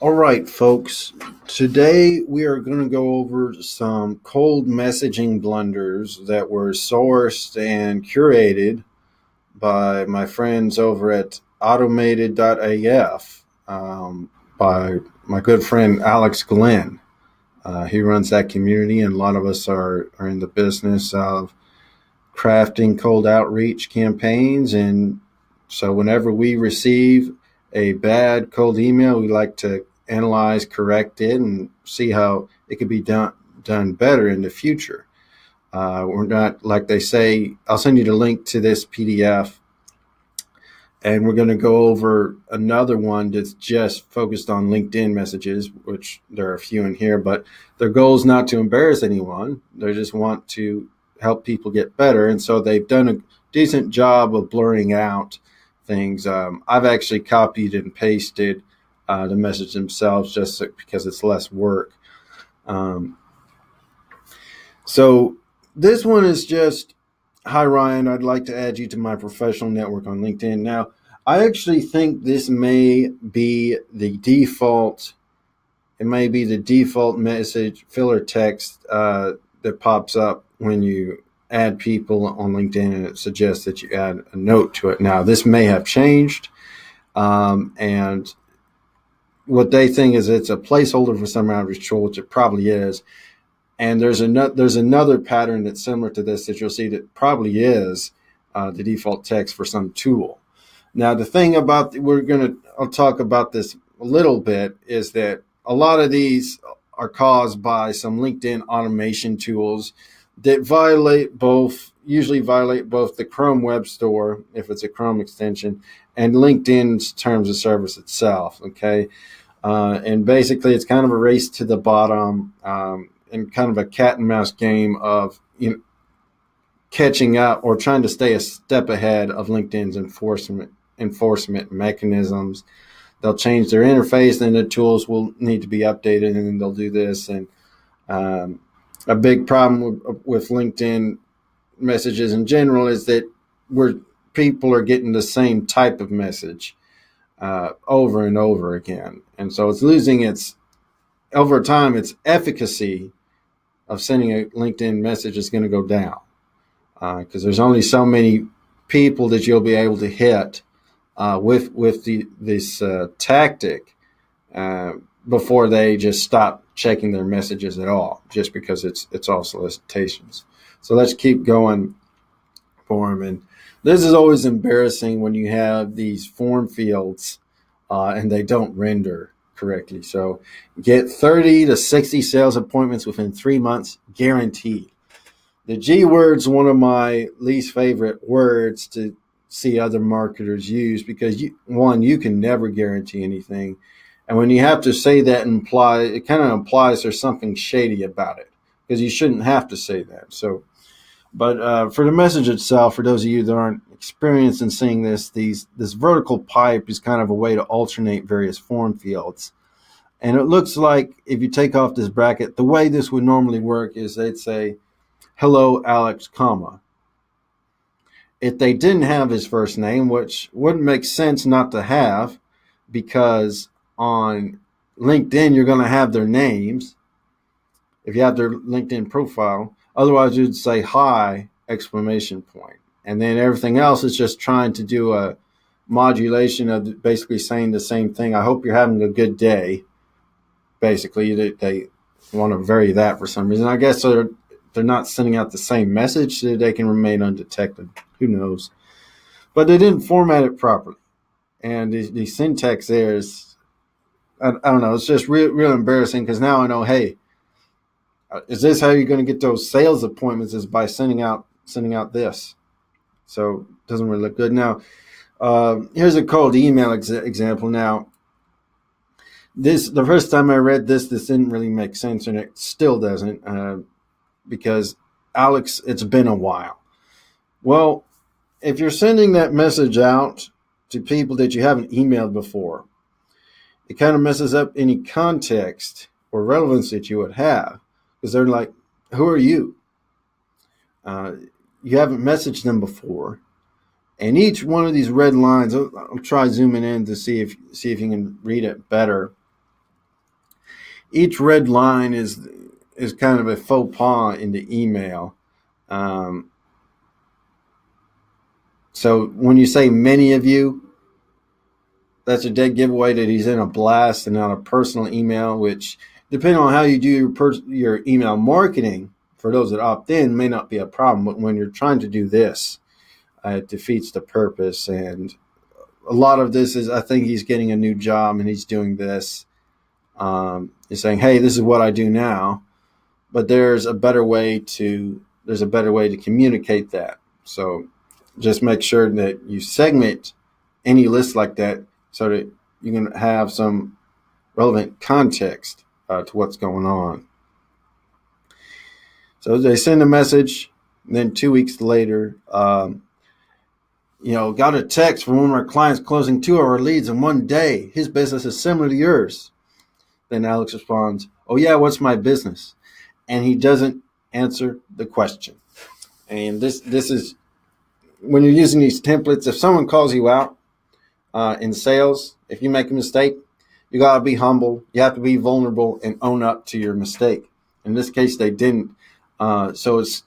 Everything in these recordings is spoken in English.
All right, folks. Today we are going to go over some cold messaging blunders that were sourced and curated by my friends over at automated.af by my good friend Alex Glenn. He runs that community, and a lot of us are in the business of crafting cold outreach campaigns. And so, whenever we receive a bad cold email, we like to analyze, correct it, and see how it could be done better in the future. We're not like they say. I'll send you the link to this PDF, and we're going to go over another one that's just focused on LinkedIn messages, which there are a few in here, but their goal is not to embarrass anyone. They just want to help people get better. And so they've done a decent job of blurring out things. I've actually copied and pasted the message themselves just because it's less work. Um, so this one is just, hi, Ryan, I'd like to add you to my professional network on LinkedIn. Now, I actually think this may be the default. It may be the default message filler text that pops up when you add people on LinkedIn, and it suggests that you add a note to it. Now, this may have changed, and what they think is it's a placeholder for some outreach tool, which it probably is. And there's another pattern that's similar to this that you'll see that probably is the default text for some tool. Now, the thing about I'll talk about this a little bit, is that a lot of these are caused by some LinkedIn automation tools that usually violate both the Chrome Web Store, if it's a Chrome extension, and LinkedIn's terms of service itself. Okay. And basically, it's kind of a race to the bottom, and kind of a cat and mouse game of catching up or trying to stay a step ahead of LinkedIn's enforcement mechanisms. They'll change their interface, and the tools will need to be updated, and then they'll do this. And a big problem with LinkedIn messages in general is that people are getting the same type of message over and over again, and so it's losing over time its efficacy of sending a LinkedIn message is going to go down because there's only so many people that you'll be able to hit with this tactic before they just stop checking their messages at all, just because it's all solicitations. So let's keep going for them. And this is always embarrassing when you have these form fields and they don't render correctly. So get 30 to 60 sales appointments within 3 months, guaranteed. The G word's one of my least favorite words to see other marketers use, because you can never guarantee anything. And when you have to say that, it kind of implies there's something shady about it, because you shouldn't have to say that. So, but for the message itself, for those of you that aren't experienced in seeing this vertical pipe is kind of a way to alternate various form fields. And it looks like if you take off this bracket, the way this would normally work is they'd say, hello, Alex, comma. If they didn't have his first name, which wouldn't make sense not to have, because on LinkedIn, you're going to have their names if you have their LinkedIn profile. Otherwise, you'd say hi, exclamation point. And then everything else is just trying to do a modulation of basically saying the same thing. I hope you're having a good day. Basically, they want to vary that for some reason. I guess they're not sending out the same message so that they can remain undetected. Who knows? But they didn't format it properly. And the syntax there is, I don't know, it's just real embarrassing, because now I know, hey, is this how you're going to get those sales appointments, is by sending out this? So it doesn't really look good. Now, here's a cold email example. Now, the first time I read this didn't really make sense, and it still doesn't, because Alex, it's been a while. Well, if you're sending that message out to people that you haven't emailed before, it kind of messes up any context or relevance that you would have, because they're like, who are you? You haven't messaged them before. And each one of these red lines, I'll try zooming in to see if you can read it better. each red line is kind of a faux pas in the email. Um, so when you say many of you, that's a dead giveaway that he's in a blast and not a personal email, which, depending on how you do your email marketing, for those that opt in, may not be a problem. But when you're trying to do this, it defeats the purpose. And a lot of this is, I think he's getting a new job and he's doing this. He's saying, hey, this is what I do now, but there's a better way to communicate that. So just make sure that you segment any list like that so that you can have some relevant context to what's going on. So they send a message, and then 2 weeks later, got a text from one of our clients closing 2 of our leads in one day. His business is similar to yours. Then Alex responds, oh yeah, what's my business? And he doesn't answer the question. And this is, when you're using these templates, if someone calls you out in sales, if you make a mistake, you got to be humble. You have to be vulnerable and own up to your mistake. In this case, they didn't. So it's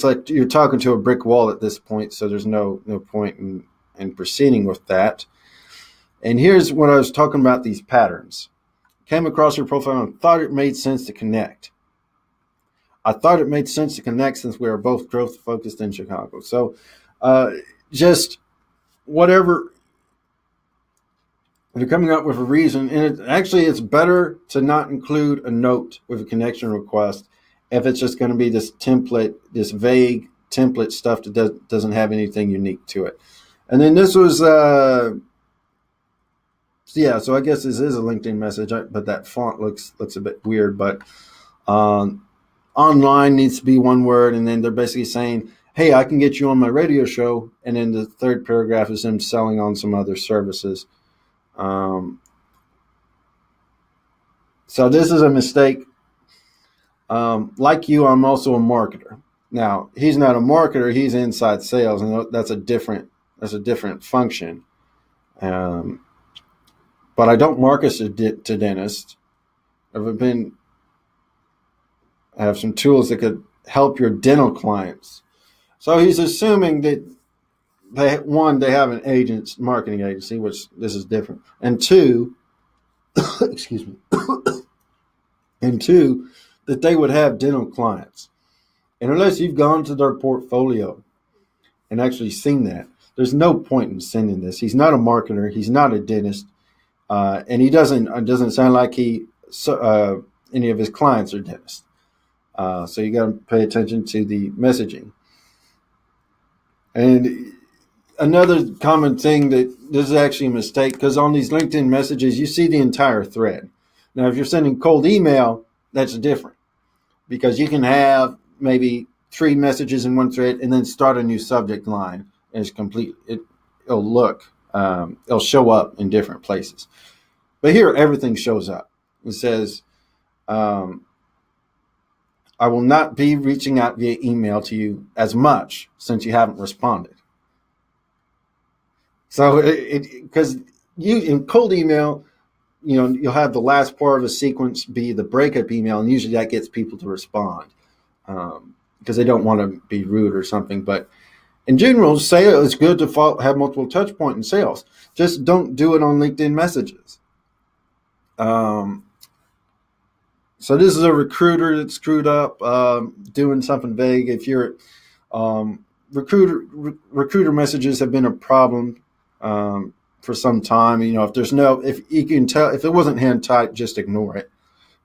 like you're talking to a brick wall at this point. So there's no point in proceeding with that. And here's what I was talking about, these patterns. Came across your profile and thought it made sense to connect. I thought it made sense to connect since we are both growth focused in Chicago. So just whatever, if you're coming up with a reason, and it's better to not include a note with a connection request if it's just going to be this template, this vague template stuff that doesn't have anything unique to it. And then this was, so I guess this is a LinkedIn message, but that font looks a bit weird. But online needs to be one word, and then they're basically saying, hey, I can get you on my radio show. And then the third paragraph is them selling on some other services. So this is a mistake. Like you, I'm also a marketer. Now, he's not a marketer, he's inside sales, and that's a different function. But I don't market to dentists. I have some tools that could help your dental clients. So he's assuming that they have an marketing agency, which this is different. And two, excuse me, and two, that they would have dental clients. And unless you've gone to their portfolio and actually seen that, there's no point in sending this. He's not a marketer. He's not a dentist. And he doesn't sound like any of his clients are dentists. So you got to pay attention to the messaging. And another common thing that this is actually a mistake, because on these LinkedIn messages, you see the entire thread. Now, if you're sending cold email, that's different, because you can have maybe 3 messages in one thread and then start a new subject line. And it's complete. It'll show up in different places. But here, everything shows up. It says, I will not be reaching out via email to you as much since you haven't responded. So because you in cold email, you'll have the last part of a sequence be the breakup email, and usually that gets people to respond because they don't want to be rude or something. But in general, it's good to have multiple touch points in sales. Just don't do it on LinkedIn messages. So this is a recruiter that screwed up doing something vague. If you're recruiter messages have been a problem for some time. If you can tell, if it wasn't hand typed, just ignore it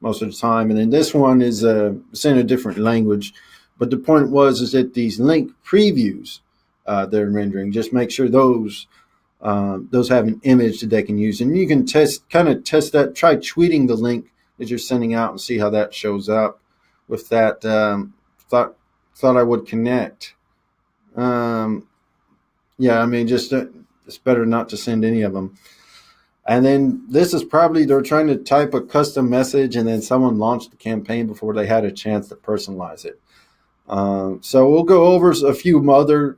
most of the time. And then this one is it's in a different language, but the point is that these link previews they're rendering, just make sure those have an image that they can use, and you can test that. Try tweeting the link that you're sending out and see how that shows up. With that, thought I would connect. It's better not to send any of them. And then this is probably they're trying to type a custom message, and then someone launched the campaign before they had a chance to personalize it. So we'll go over a few other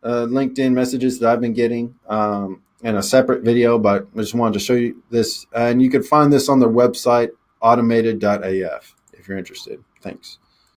LinkedIn messages that I've been getting in a separate video, but I just wanted to show you this. And you can find this on their website, automated.af if you're interested. Thanks.